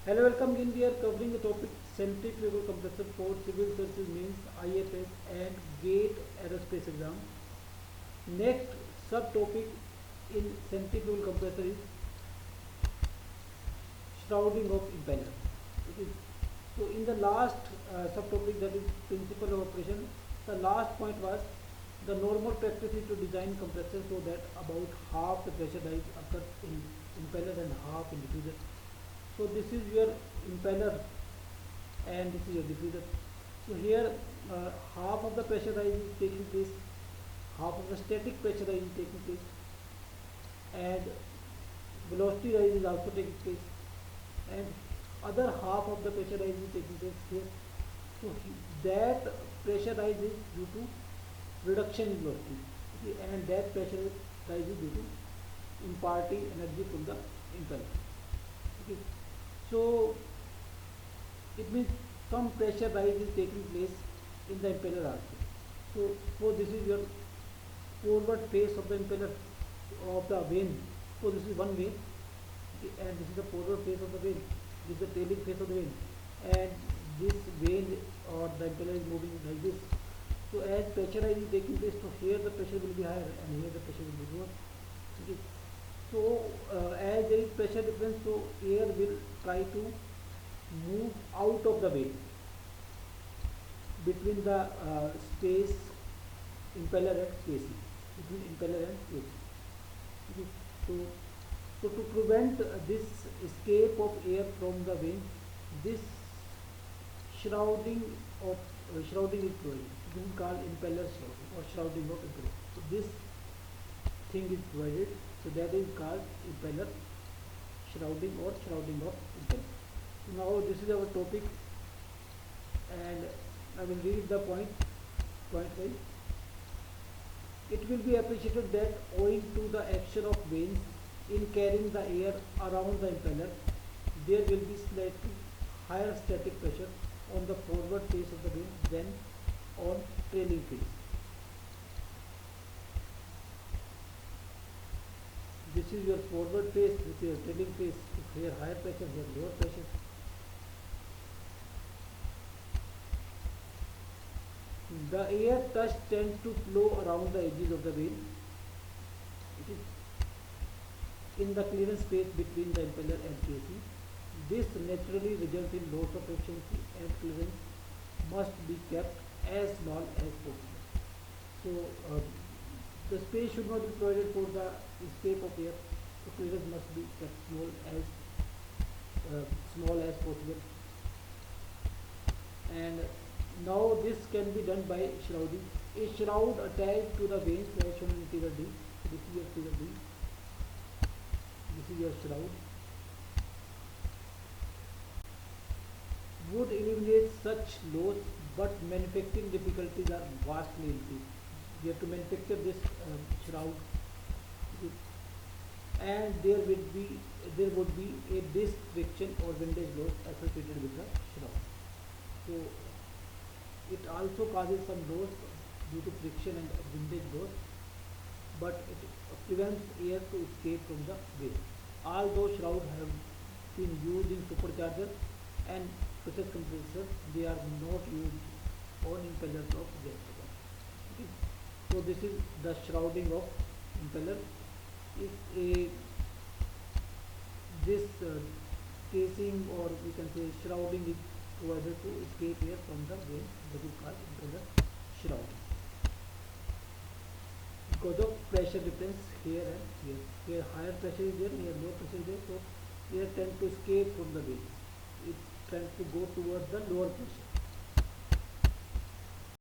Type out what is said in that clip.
Hello, welcome again. We are covering the topic centrifugal compressor for civil services means IFS and GATE aerospace exam. Next subtopic in centrifugal compressor is shrouding of impeller. It is so in the last subtopic, that is principle of operation. The last point was the normal practice is to design compressor so that about half the pressure rise occurs in impeller and half in diffuser. So this is your impeller and this is your diffuser. So here half of the pressure rise is taking place, half of the static pressure rise is taking place, and velocity rise is also taking place, and other half of the pressure rise is taking place here. So that pressure rise is due to reduction in velocity, okay, and that pressure rise is due to imparting energy from the impeller. Okay. So it means some pressure rise is taking place in the impeller also. So this is your forward face of the impeller of the vane. So this is one vane, okay, and this is the forward face of the vane. This is the trailing face of the vane, and this vane or the impeller is moving like this. So as pressure rise is taking place, so here the pressure will be higher and here the pressure will be lower. Okay. So as there is pressure difference, so air will try to move out of the vane between the space impeller and spacing, between impeller and spacing. Okay. So to prevent this escape of air from the vane, this shrouding of shrouding is provided. This is called impeller shrouding or shrouding of impeller. So this thing is provided. So that is called impeller shrouding or shrouding of impeller. So now this is our topic, and I will read the point wise. It will be appreciated that owing to the action of vanes in carrying the air around the impeller, there will be slightly higher static pressure on the forward face of the vane than on trailing face. This is your forward face, this is your trailing face. Here higher pressure, here lower pressure. The air touch tends to flow around the edges of the vane. It is in the clearance space between the impeller and casing. This naturally results in loss of efficiency, and clearance must be kept as small as possible. So the space should not be provided for the escape of air. So clearance must be kept small as possible. And now this can be done by shrouding. A shroud attached to the vanes as shown in figure D. This is your figure D. This is your shroud. Would eliminate such loss, but manufacturing difficulties are vastly increased. We have to manufacture this shroud, and there would be a disc friction or windage loss associated with the shroud. So it also causes some loss due to friction and windage loss, but it prevents air to escape from the vane. Although shrouds have been used in supercharger and process compressors, they are not used on impellers of gas turbine. Okay. So this is the shrouding of impeller. If this casing, or we can say shrouding, is provided to escape air from the vane, that is called impeller shrouding. Because of pressure difference here and here. Here higher pressure is there, here lower pressure is there, so air tends to escape from the vane. It tends to go towards the lower pressure.